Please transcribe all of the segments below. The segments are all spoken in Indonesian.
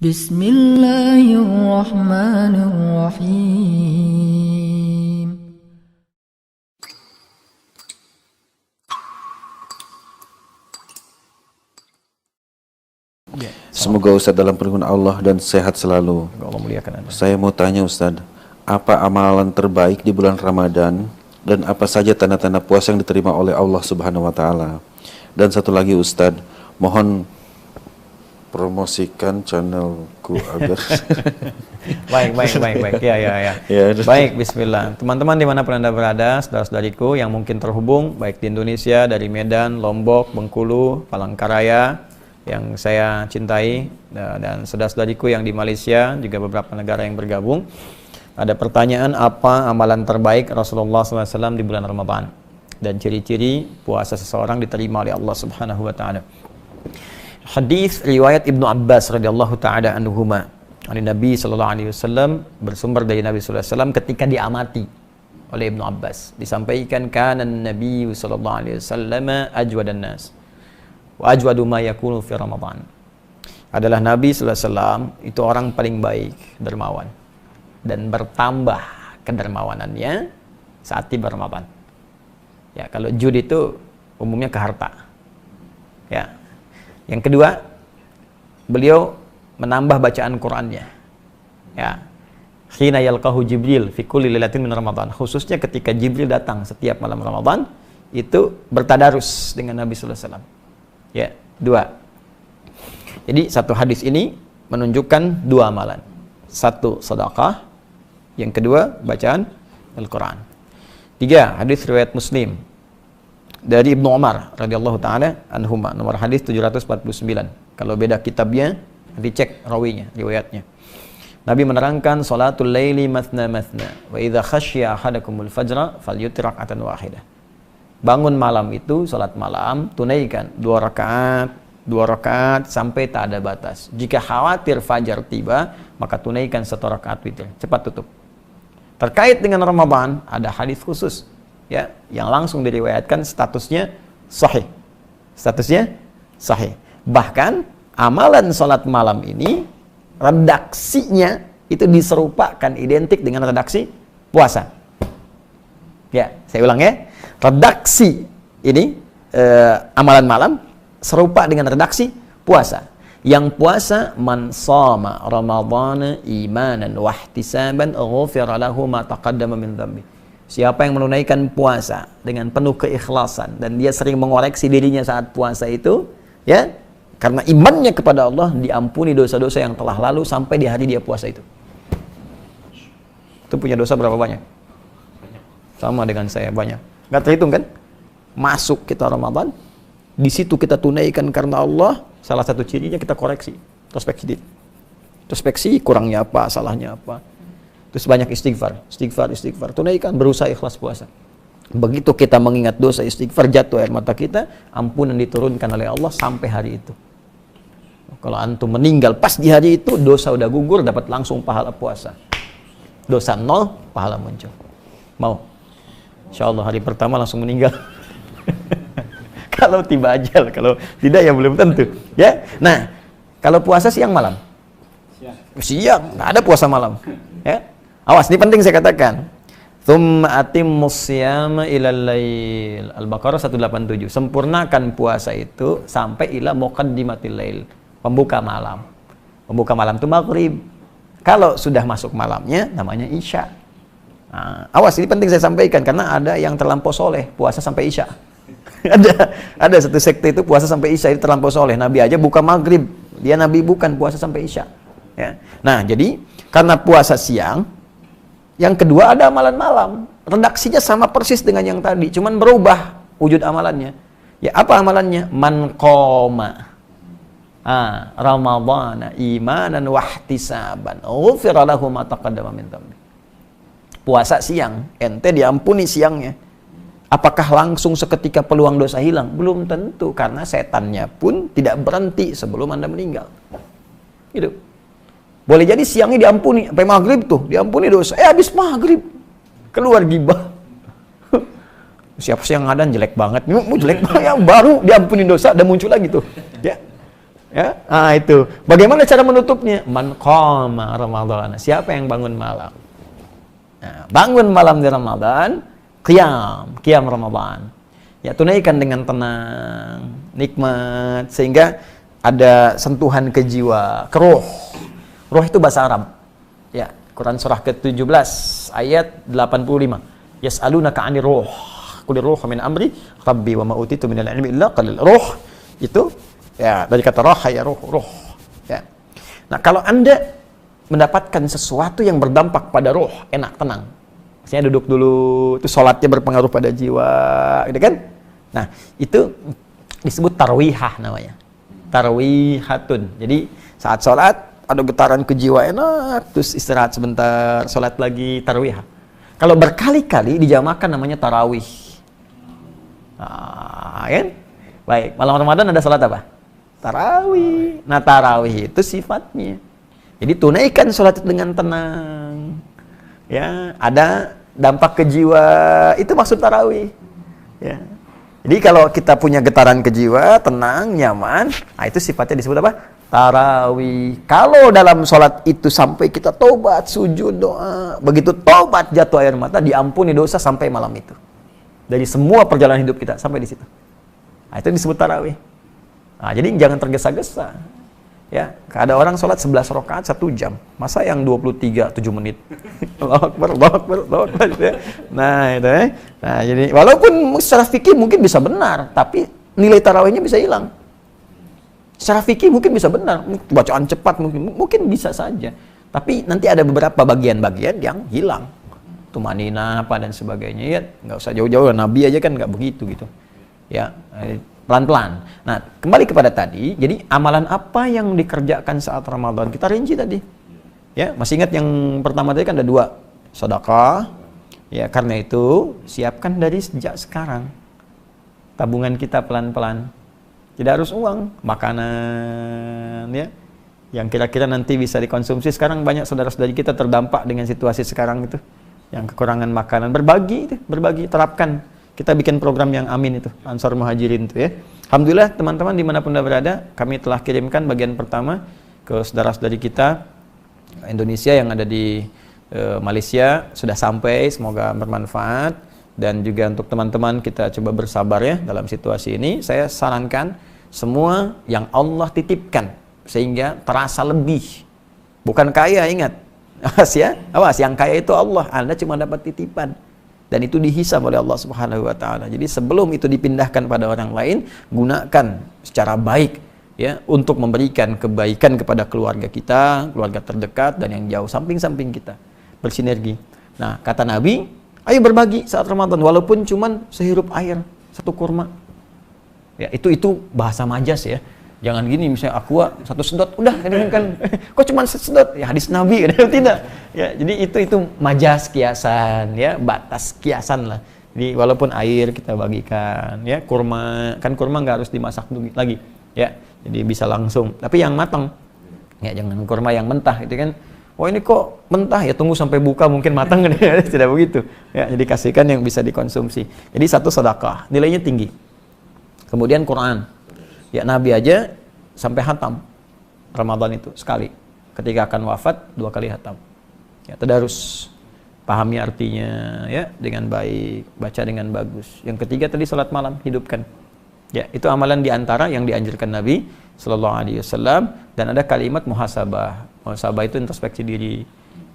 Bismillahirrahmanirrahim. Semoga Ustadz dalam perlindungan Allah dan sehat selalu. Allah muliakan Anda. Saya mau tanya Ustadz, apa amalan terbaik di bulan Ramadan dan apa saja tanda-tanda puasa yang diterima oleh Allah Subhanahu wa taala? Dan satu lagi Ustadz, mohon promosikan channelku agar Baik. Ya. Baik, bismillah. Teman-teman dimanapun Anda berada, saudara-saudariku yang mungkin terhubung, baik di Indonesia, dari Medan, Lombok, Bengkulu, Palangkaraya, yang saya cintai, dan saudara-saudariku yang di Malaysia, juga beberapa negara yang bergabung. Ada pertanyaan, apa amalan terbaik Rasulullah SAW di bulan Ramadan? Dan ciri-ciri puasa seseorang diterima oleh Allah Subhanahu wa taala. Hadis riwayat Ibnu Abbas radhiyallahu taala anhuma, dari Nabi sallallahu alaihi wasallam, bersumber dari Nabi sallallahu alaihi wasallam ketika diamati oleh Ibnu Abbas, disampaikan kana Nabi sallallahu alaihi wasallam ajwadan nas wa ajwadu ma yakunu fi Ramadan. Adalah Nabi sallallahu alaihi wasallam itu orang paling baik, dermawan, dan bertambah kedermawanannya saat tiba Ramadan. Ya, kalau jud itu umumnya ke harta. Ya. Yang kedua, beliau menambah bacaan Qur'annya. Ya. Khina yalqahu Jibril fi kulli lailatin min Ramadan. Khususnya ketika Jibril datang setiap malam Ramadan, itu bertadarus dengan Nabi sallallahu alaihi wasallam. Ya, dua. Jadi satu hadis ini menunjukkan dua amalan. Satu, sedekah. Yang kedua, bacaan Al-Quran. Tiga, hadis riwayat Muslim dari Ibnu Umar radhiyallahu taala anhuma, nomor hadis 749. Kalau beda kitabnya, dicek rawinya, riwayatnya. Nabi menerangkan salatul laili mathna mathna wa idza khasyiya ahadakumul fajra falyutir rak'atan wahidah. Bangun malam itu, salat malam, tunaikan 2 rakaat sampai tak ada batas. Jika khawatir fajar tiba, maka tunaikan 1 rakaat witir. Cepat tutup. Terkait dengan Ramadan, ada hadis khusus, ya, yang langsung diriwayatkan statusnya sahih. Statusnya sahih. Bahkan amalan salat malam ini redaksinya itu diserupakan identik dengan redaksi puasa. Ya, saya ulang ya. Redaksi ini amalan malam serupa dengan redaksi puasa. Yang puasa, man shoma ramadhana imanan wa ihtisaban ghufira lahu ma taqaddama min dhanbi. Siapa yang menunaikan puasa dengan penuh keikhlasan dan dia sering mengoreksi dirinya saat puasa itu, ya, karena imannya kepada Allah, diampuni dosa-dosa yang telah lalu sampai di hari dia puasa itu. Itu punya dosa berapa banyak? Sama dengan saya, banyak. Nggak terhitung kan? Masuk kita Ramadan, di situ kita tunaikan karena Allah. Salah satu cirinya kita koreksi, introspeksi diri. Introspeksi, kurangnya apa, salahnya apa. Terus banyak istighfar. Tunaikan, berusaha ikhlas puasa. Begitu kita mengingat dosa, istighfar, jatuh air mata kita, ampunan diturunkan oleh Allah sampai hari itu. Kalau antum meninggal pas di hari itu, dosa udah gugur, dapat langsung pahala puasa. Dosa 0, pahala muncul. Mau? Insya Allah hari pertama langsung meninggal. Kalau tiba ajal, kalau tidak ya belum tentu. Ya, nah, kalau puasa siang malam, siang, nggak ada puasa malam. Ya, awas, ini penting saya katakan. Tsumma atimmus siyama ilal lail. Al-Baqarah 187. Sempurnakan puasa itu sampai ila muqaddimatil lail, pembuka malam. Pembuka malam itu maghrib. Kalau sudah masuk malamnya, namanya isya. Nah, awas, ini penting saya sampaikan karena ada yang terlampau soleh puasa sampai isya. ada satu sekte itu puasa sampai isya, itu terlampau soleh. Nabi aja buka maghrib, dia Nabi bukan puasa sampai isya. Ya. Nah, jadi karena puasa siang, yang kedua ada amalan malam. Redaksinya sama persis dengan yang tadi, cuman berubah wujud amalannya. Ya, apa amalannya? Man qoma Ramadhana imanan wa ihtisaban ghufira lahu ma taqaddama min dhanbi. Puasa siang, ente diampuni siangnya. Apakah langsung seketika peluang dosa hilang? Belum tentu, karena setannya pun tidak berhenti sebelum Anda meninggal. Gitu. Boleh jadi siangnya diampuni, sampai maghrib tuh, diampuni dosa. Habis maghrib, keluar gibah. Siapa sih yang ngadan jelek banget? Jelek banget, ya, baru diampuni dosa, dan muncul lagi tuh. Ya. Ya, itu. Bagaimana cara menutupnya? Man qama Ramadan. Siapa yang bangun malam? Nah, bangun malam di Ramadan, qiyam Ramadan. Ya, tunaikan dengan tenang, nikmat, sehingga ada sentuhan ke jiwa, ke ruh. Ruh itu bahasa Arab. Ya, Quran surah ke-17 ayat 85. Yas'alunaka 'anir ruh. Qul ruh min amri rabbi wa ma utitu minal ilmi illa qalil. Ruh itu ya dari kata roh ya ruh. Ya. Nah, kalau Anda mendapatkan sesuatu yang berdampak pada ruh, enak, tenang. Saya duduk dulu, itu sholatnya berpengaruh pada jiwa, gitu kan? Nah, itu disebut tarwihah namanya. Tarwihatun. Jadi saat sholat ada getaran ke jiwa enak, terus istirahat sebentar, sholat lagi, tarwihah. Kalau berkali-kali dijamakan namanya tarawih. Nah, kan? Baik, malam Ramadan ada sholat apa? Tarawih. Nah, tarawih itu sifatnya. Jadi tunaikan sholat dengan tenang. Ya, ada dampak ke jiwa, itu maksud tarawih. Ya. Jadi kalau kita punya getaran ke jiwa, tenang, nyaman, nah itu sifatnya disebut apa? Tarawih. Kalau dalam sholat itu sampai kita tobat, sujud, doa, begitu tobat jatuh air mata, diampuni dosa sampai malam itu. Dari semua perjalanan hidup kita sampai di situ. Nah, itu disebut tarawih. Nah, jadi jangan tergesa-gesa. Ya, ada orang sholat 11 rakaat 1 jam. Masa yang 23 7 menit? Allahu Akbar, Allahu Akbar, Allahu Akbar, ya. Nah, itu ya. Nah, jadi walaupun secara fikih mungkin bisa benar, tapi nilai tarawihnya bisa hilang. Secara fikih mungkin bisa benar, bacaan cepat mungkin bisa saja. Tapi nanti ada beberapa bagian-bagian yang hilang. Tumanina apa dan sebagainya. Ya, nggak usah jauh-jauh, Nabi aja kan nggak begitu gitu. Ya, pelan-pelan. Nah, kembali kepada tadi, jadi amalan apa yang dikerjakan saat Ramadan? Kita rinci tadi. Ya, masih ingat yang pertama tadi kan ada 2, sedekah. Ya, karena itu siapkan dari sejak sekarang. Tabungan kita pelan-pelan. Tidak harus uang, makanan ya. Yang kira-kira nanti bisa dikonsumsi. Sekarang banyak saudara-saudari kita terdampak dengan situasi sekarang itu. Yang kekurangan makanan, berbagi, terapkan. Kita bikin program yang amin itu, Ansar Muhajirin itu ya. Alhamdulillah teman-teman dimanapun Anda berada, kami telah kirimkan bagian pertama ke saudara-saudari kita Indonesia yang ada di Malaysia, sudah sampai, semoga bermanfaat. Dan juga untuk teman-teman kita coba bersabar ya dalam situasi ini. Saya sarankan semua yang Allah titipkan sehingga terasa lebih. Bukan kaya, ingat. Awas ya, awas, yang kaya itu Allah, Anda cuma dapat titipan. Dan itu dihisab oleh Allah Subhanahu wa taala. Jadi sebelum itu dipindahkan pada orang lain, gunakan secara baik ya untuk memberikan kebaikan kepada keluarga kita, keluarga terdekat dan yang jauh samping-samping kita. Bersinergi. Nah, kata Nabi, ayo berbagi saat Ramadan walaupun cuman sehirup air, 1 kurma. Ya, itu bahasa majas ya. Jangan gini misalnya aqua 1 sedot udah kan kok cuma sedot ya hadis Nabi kan tidak. Ya, jadi itu majas kiasan ya, batas kiasan lah. Jadi walaupun air kita bagikan ya, kurma kan kurma nggak harus dimasak lagi ya. Jadi bisa langsung. Tapi yang matang. Ya, jangan kurma yang mentah itu kan. Oh ini kok mentah ya, tunggu sampai buka mungkin matang kan ya. Tidak begitu. Ya, jadi kasihkan yang bisa dikonsumsi. Jadi 1 sedekah, nilainya tinggi. Kemudian Quran. Ya, Nabi aja sampai hatam Ramadan itu sekali. Ketika akan wafat 2 kali hatam. Ya, tadarus, pahami artinya ya dengan baik, baca dengan bagus. Yang ketiga tadi salat malam, hidupkan. Ya, itu amalan diantara yang dianjurkan Nabi Sallallahu Alaihi Wasallam. Dan ada kalimat muhasabah. Muhasabah itu introspeksi diri,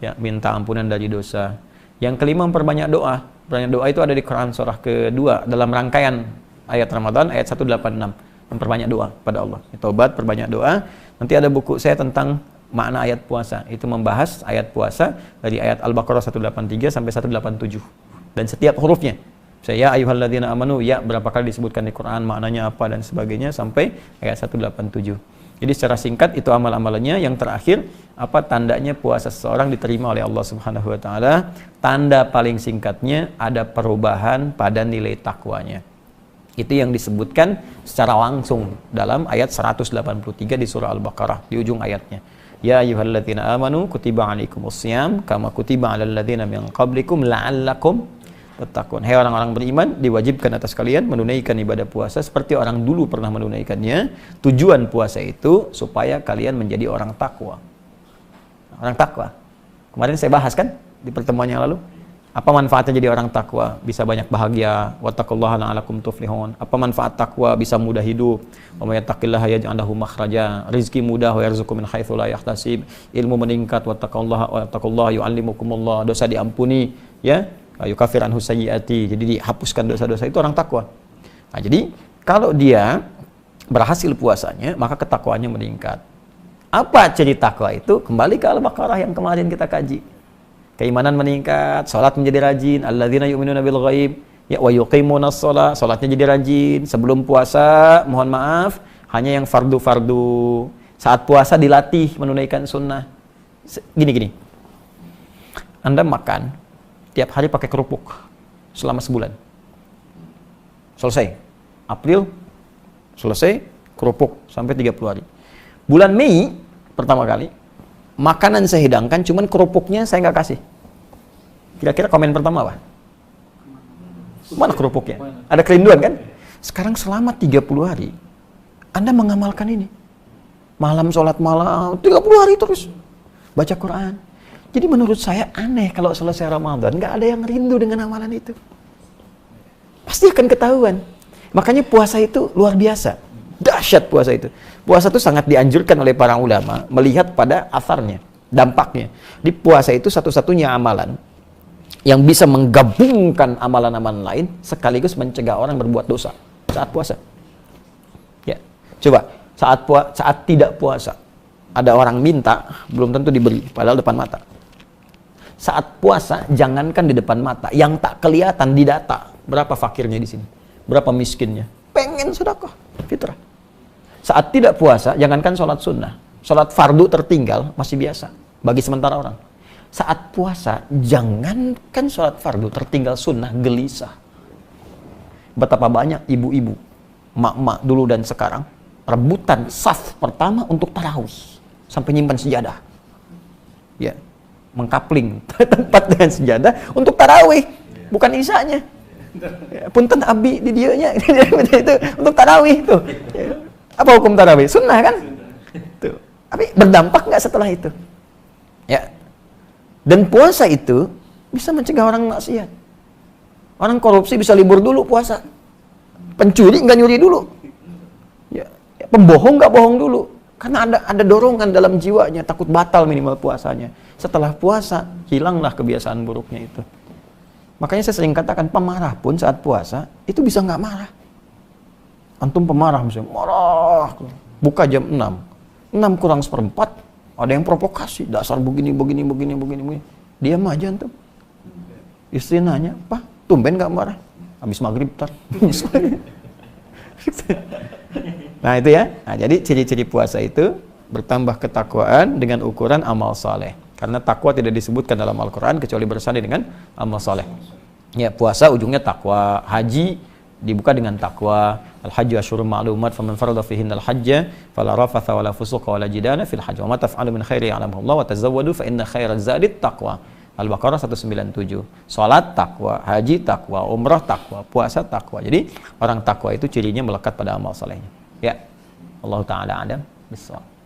ya, minta ampunan dari dosa. Yang kelima memperbanyak doa. Perbanyak doa itu ada di Quran surah kedua dalam rangkaian ayat Ramadan ayat 186. Memperbanyak doa pada Allah. Tobat, perbanyak doa. Nanti ada buku saya tentang makna ayat puasa. Itu membahas ayat puasa dari ayat Al-Baqarah 183 sampai 187. Dan setiap hurufnya. Saya ayyuhalladzina amanu, ya berapa kali disebutkan di Quran, maknanya apa dan sebagainya sampai ayat 187. Jadi secara singkat itu amal-amalannya. Yang terakhir, apa tandanya puasa seseorang diterima oleh Allah Subhanahu wa taala? Tanda paling singkatnya ada perubahan pada nilai takwanya. Itu yang disebutkan secara langsung dalam ayat 183 di surah Al-Baqarah di ujung ayatnya. Ya ayyuhalladzina amanu kutiba alaikumussyam kama kutiba alal ladzina min qablikum la'allakum wattaqun. Hai orang-orang beriman, diwajibkan atas kalian menunaikan ibadah puasa seperti orang dulu pernah menunaikannya. Tujuan puasa itu supaya kalian menjadi orang takwa. Orang takwa. Kemarin saya bahas kan di pertemuan yang lalu. Apa manfaatnya jadi orang takwa? Bisa banyak bahagia. Wattaqullaha la'allakum tuflihun. Apa manfaat takwa? Bisa mudah hidup. Wa may yattaqillaha yaj'al lahu makhraja. Rizki mudah wa yarzuqhu min haitsu la yahtasib. Ilmu meningkat. Wattaqullaha yu'allimukumullah. Dosa diampuni, ya. Yukaffir anhu sayyiati. Jadi dihapuskan dosa-dosa, itu orang takwa. Nah, jadi kalau dia berhasil puasanya, maka ketakwaannya meningkat. Apa ciri takwa itu? Kembali ke Al-Baqarah yang kemarin kita kaji. Keimanan meningkat, salat menjadi rajin, alladzina yu'minuna bil ghaib, ya wa yuqimunas shalah, salatnya jadi rajin. Sebelum puasa, mohon maaf, hanya yang fardu-fardu. Saat puasa dilatih menunaikan sunnah. Gini. Anda makan tiap hari pakai kerupuk selama sebulan. Selesai. April selesai, kerupuk sampai 30 hari. Bulan Mei pertama kali makanan saya hidangkan, cuman kerupuknya saya nggak kasih. Kira-kira komen pertama apa? Mana kerupuknya? Ada kerinduan kan? Sekarang selama 30 hari, Anda mengamalkan ini. Malam sholat malam, 30 hari terus. Baca Quran. Jadi menurut saya aneh kalau selesai Ramadan, nggak ada yang rindu dengan amalan itu. Pasti akan ketahuan. Makanya puasa itu luar biasa. Dahsyat puasa itu. Puasa itu sangat dianjurkan oleh para ulama melihat pada asarnya, dampaknya. Di puasa itu satu-satunya amalan yang bisa menggabungkan amalan-amalan lain sekaligus mencegah orang berbuat dosa saat puasa. Ya, coba saat tidak puasa ada orang minta belum tentu diberi, padahal depan mata. Saat puasa jangankan di depan mata, yang tak kelihatan di data berapa fakirnya di sini, berapa miskinnya, pengen sedekah fitrah. Saat tidak puasa jangankan sholat sunnah, sholat fardu tertinggal masih biasa bagi sementara orang. Saat puasa, jangankan sholat fardu, tertinggal sunnah, gelisah. Betapa banyak ibu-ibu, mak-mak dulu dan sekarang, rebutan saf pertama untuk tarawih. Sampai nyimpan sejadah. Ya, mengkapling tempat dengan sejadah untuk tarawih. Bukan isanya. Ya, punten abi di dianya. Itu untuk tarawih tuh. Ya. Apa hukum tarawih? Sunnah kan? Tuh. Tapi berdampak nggak setelah itu? Ya. Dan puasa itu bisa mencegah orang maksiat. Orang korupsi bisa libur dulu puasa. Pencuri nggak nyuri dulu. Ya, pembohong nggak bohong dulu. Karena ada dorongan dalam jiwanya, takut batal minimal puasanya. Setelah puasa, hilanglah kebiasaan buruknya itu. Makanya saya sering katakan, pemarah pun saat puasa, itu bisa nggak marah. Antum pemarah misalnya, marah. Buka jam 6. 6 kurang seperempat, ada yang provokasi, dasar begini. Diam aja antum. Istri nanya, Pak, tumben gak marah? Habis maghrib tar. Nah itu ya. Nah, jadi ciri-ciri puasa itu bertambah ketakwaan dengan ukuran amal saleh. Karena takwa tidak disebutkan dalam Al-Quran kecuali bersanding dengan amal saleh. Ya, puasa ujungnya takwa. Haji dibuka dengan takwa. Al-hajju asyhurun ma'lumat, faman farada fihinna al-hajja fala rafatha wala fusuqa wala jidala fil hajj. Wa ma taf'alu min khairin ya'lamuhu Allah wa tazawwadu fa inna khairaz zadi taqwa. Al-Baqarah 197. Salat takwa, haji takwa, umrah takwa, puasa takwa. Jadi orang takwa itu cirinya melekat pada amal salehnya. Ya. Allah taala adam. Bismillah.